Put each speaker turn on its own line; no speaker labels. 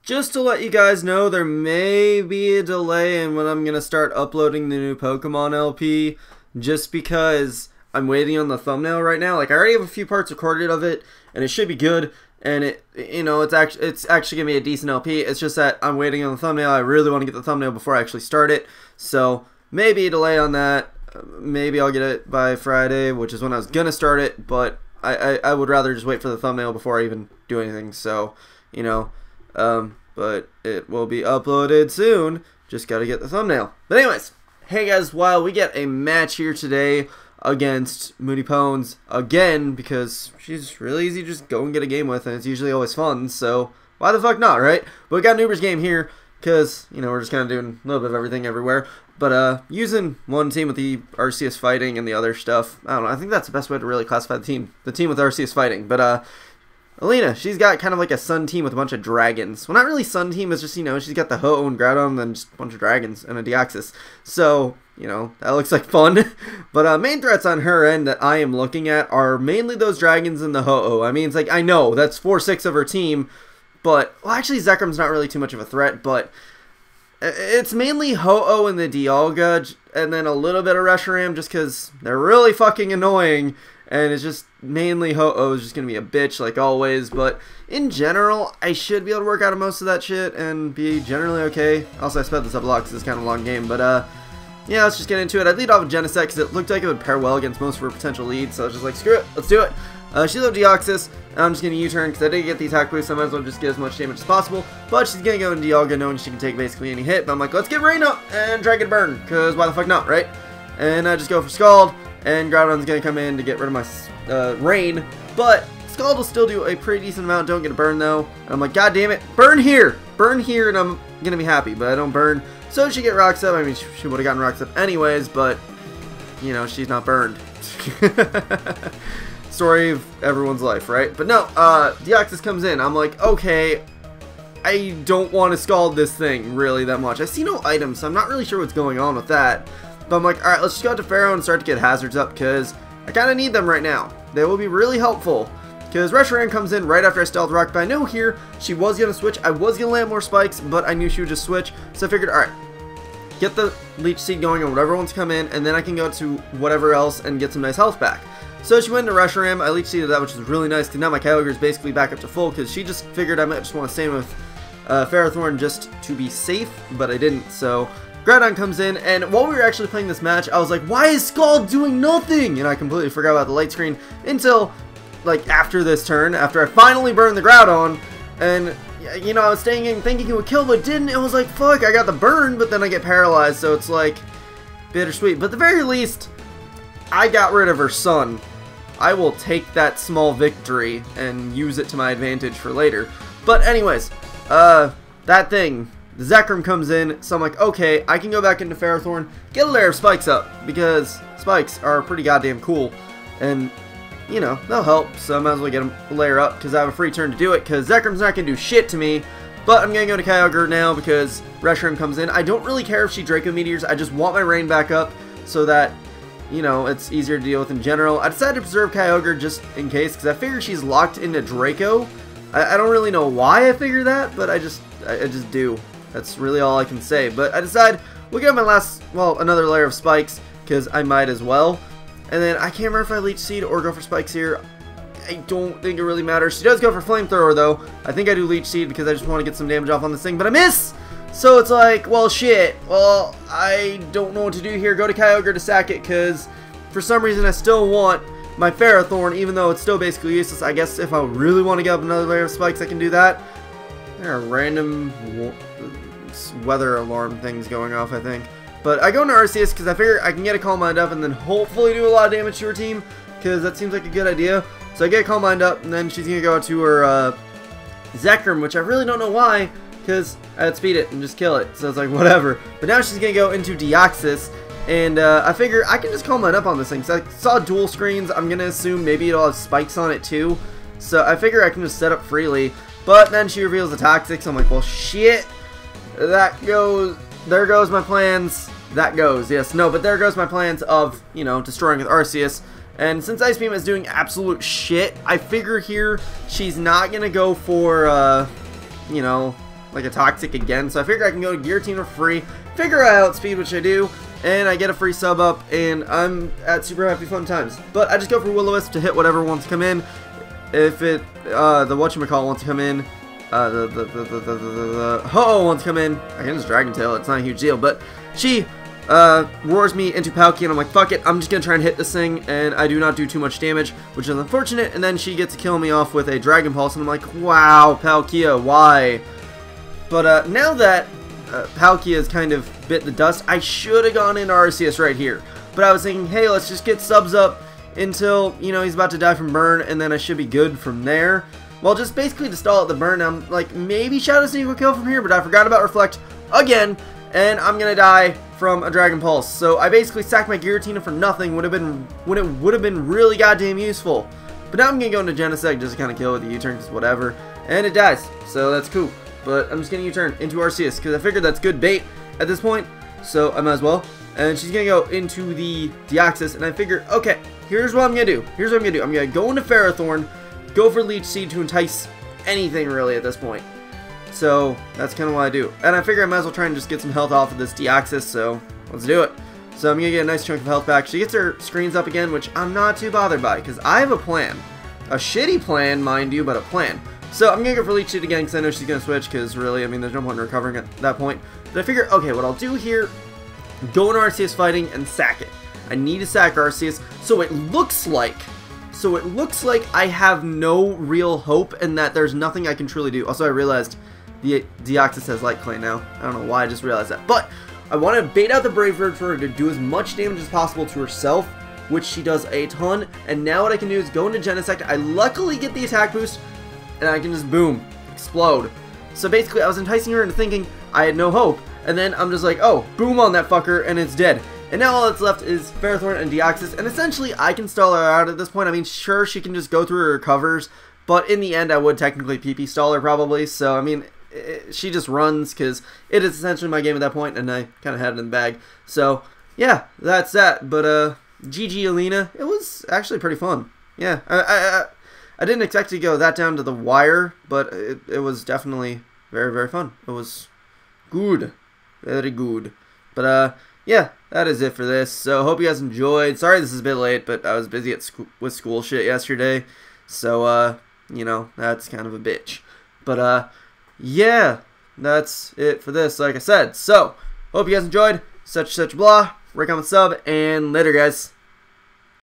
Just to let you guys know, there may be a delay in when I'm going to start uploading the new Pokemon LP, just because I'm waiting on the thumbnail right now. Like, I already have a few parts recorded of it, and it should be good, and it's actually going to be a decent LP. It's just that I'm waiting on the thumbnail. I really want to get the thumbnail before I actually start it, so maybe a delay on that. Maybe I'll get it by Friday, which is when I was going to start it, but I would rather just wait for the thumbnail before I even do anything, so, but it will be uploaded soon. Just gotta get the thumbnail. But anyways, hey guys, while we get a match here today against mootypwns again, because she's really easy to just go and get a game with, and it's usually always fun, so why the fuck not, right? But we got an Uber's game here, because, we're just kind of doing a little bit of everything everywhere. But using one team with the RCS fighting and the other stuff, I don't know, I think that's the best way to really classify the team. The team with RCS fighting. But Alina, she's got kind of like a sun team with a bunch of dragons. Well, not really sun team, it's just, she's got the Ho-Oh and Groudon and then just a bunch of dragons and a Deoxys. So, that looks like fun. But main threats on her end that I am looking at are mainly those dragons and the Ho-Oh. I mean, it's like, I know, that's 4/6 of her team, but, well, actually, Zekrum's not really too much of a threat, but it's mainly Ho-Oh and the Dialga, and then a little bit of Reshiram just because they're really fucking annoying. And it's just mainly Ho-Oh is just going to be a bitch like always. But in general, I should be able to work out of most of that shit and be generally okay. Also, I sped this up a lot because it's kind of a long game. But yeah, let's just get into it. I lead off with Genesect because it looked like it would pair well against most of her potential leads. So I was just like, screw it, let's do it. She loved Deoxys, and I'm just going to U-turn because I didn't get the attack boost, so I might as well just get as much damage as possible. But she's going to go into Dialga knowing she can take basically any hit. But I'm like, let's get Rain up and Dragon Burn, because why the fuck not, right? And I just go for Scald. And Groudon's going to come in to get rid of my Rain. But Scald will still do a pretty decent amount. Don't get a burn, though. And I'm like, god damn it. Burn here. Burn here, and I'm going to be happy. But I don't burn. So she get Rocks up. I mean, she would have gotten Rocks up anyways. But, she's not burned. Story of everyone's life, right? But no, Deoxys comes in. I'm like, okay, I don't want to Scald this thing really that much. I see no items, so I'm not really sure what's going on with that. But I'm like, alright, let's just go out to Pharaoh and start to get hazards up, because I kind of need them right now. They will be really helpful, because Reshiram comes in right after I Stealth Rock, but I know here she was going to switch. I was going to land more spikes, but I knew she would just switch, so I figured, alright, get the Leech Seed going on whatever one's come in, and then I can go to whatever else and get some nice health back. So she went into Reshiram, I Leech Seeded that, which is really nice, because now my Kyogre is basically back up to full, because she just figured I might just want to stay with Ferrothorn just to be safe, but I didn't, so Groudon comes in, and while we were actually playing this match, I was like, why is Scald doing nothing? And I completely forgot about the light screen until, like, after this turn, after I finally burned the Groudon, and, I was staying in thinking it would kill, but it didn't. It was like, fuck, I got the burn, but then I get paralyzed, so it's, like, bittersweet. But at the very least, I got rid of her son. I will take that small victory and use it to my advantage for later. But anyways, that thing, the Zekrom comes in, so I'm like, okay, I can go back into Ferrothorn, get a layer of spikes up, because spikes are pretty goddamn cool, and, they'll help, so I might as well get them a layer up, because I have a free turn to do it, because Zekrom's not going to do shit to me, but I'm going to go to Kyogre now, because Reshiram comes in. I don't really care if she Draco Meteors, I just want my Rain back up, so that, it's easier to deal with in general. I decided to preserve Kyogre just in case, because I figure she's locked into Draco. I don't really know why I figure that, but I just do. That's really all I can say. But I decide we'll get my another layer of spikes, because I might as well. And then I can't remember if I Leech Seed or go for spikes here. I don't think it really matters. She does go for Flamethrower, though. I think I do Leech Seed because I just want to get some damage off on this thing, but I miss! So it's like, well, shit. Well, I don't know what to do here. Go to Kyogre to sack it, because for some reason I still want my Ferrothorn, even though it's still basically useless. I guess if I really want to get up another layer of spikes, I can do that. There are random weather alarm things going off, I think. But I go into Arceus because I figure I can get a Calm Mind up and then hopefully do a lot of damage to her team, because that seems like a good idea. So I get a Calm Mind up, and then she's going to go to her Zekrom, which I really don't know why, because I would speed it and just kill it. So it's like, whatever. But now she's going to go into Deoxys, and I figure I can just Calm Mind up on this thing. So I saw dual screens. I'm going to assume maybe it'll have spikes on it too. So I figure I can just set up freely. But then she reveals the Toxic, so I'm like, well, shit. There goes my plans. That goes, yes, no, but there goes my plans of, destroying with Arceus. And since Ice Beam is doing absolute shit, I figure here she's not going to go for, like a toxic again. So I figure I can go to Guillotine for free, figure out outspeed, which I do, and I get a free sub up, and I'm at super happy fun times. But I just go for Will-O-Wisp to hit whatever wants to come in. If it, the whatchamacallit wants to come in, the Ho-Oh wants to come in, I can just Dragon Tail, it's not a huge deal, but she roars me into Palkia, and I'm like, fuck it, I'm just gonna try and hit this thing, and I do not do too much damage, which is unfortunate, and then she gets to kill me off with a Dragon Pulse, and I'm like, wow, Palkia, why? But now that Palkia has kind of bit the dust, I should have gone into Arceus right here, but I was thinking, hey, let's just get subs up until, you know, he's about to die from burn, and then I should be good from there. Well, just basically to stall out the burn, I'm like, maybe Shadow Sneak will kill from here, but I forgot about Reflect again, and I'm gonna die from a Dragon Pulse. So I basically sacked my Giratina for nothing when it would have been really goddamn useful. But now I'm gonna go into Genesect just to kind of kill with the U-turn, because whatever, and it dies, so that's cool. But I'm just gonna U-turn into Arceus, because I figured that's good bait at this point, so I might as well. And she's gonna go into the Deoxys, and I figure, okay, here's what I'm gonna do. I'm gonna go into Ferrothorn, go for Leech Seed to entice anything really at this point. So that's kind of what I do. And I figure I might as well try and just get some health off of this Deoxys, so let's do it. So I'm gonna get a nice chunk of health back. She gets her screens up again, which I'm not too bothered by, because I have a plan. A shitty plan, mind you, but a plan. So I'm gonna go for Leech Seed again, because I know she's gonna switch, because really, I mean, there's no point in recovering at that point. But I figure, okay, what I'll do here, go into Arceus fighting and sack it. I need to sack Arceus, so it looks like I have no real hope and that there's nothing I can truly do. Also, I realized the Deoxys has Light Clay now. I don't know why I just realized that. But I want to bait out the Brave Bird for her to do as much damage as possible to herself, which she does a ton. And now what I can do is go into Genesect. I luckily get the attack boost, and I can just, boom, explode. So basically, I was enticing her into thinking I had no hope. And then I'm just like, oh, boom on that fucker, and it's dead. And now all that's left is Ferrothorn and Deoxys, and essentially I can stall her out at this point. I mean, sure, she can just go through her recovers, but in the end I would technically PP stall her probably, so I mean, she just runs, because it is essentially my game at that point, and I kind of had it in the bag. So, yeah, that's that, but GG Alina, it was actually pretty fun. Yeah, I didn't expect to go that down to the wire, but it was definitely very, very fun. It was good, very good, but yeah, that is it for this. So, hope you guys enjoyed. Sorry this is a bit late, but I was busy with school shit yesterday. So, you know, that's kind of a bitch. But, yeah, that's it for this, like I said. So, hope you guys enjoyed. Such blah. Rate, comment, sub, and later, guys.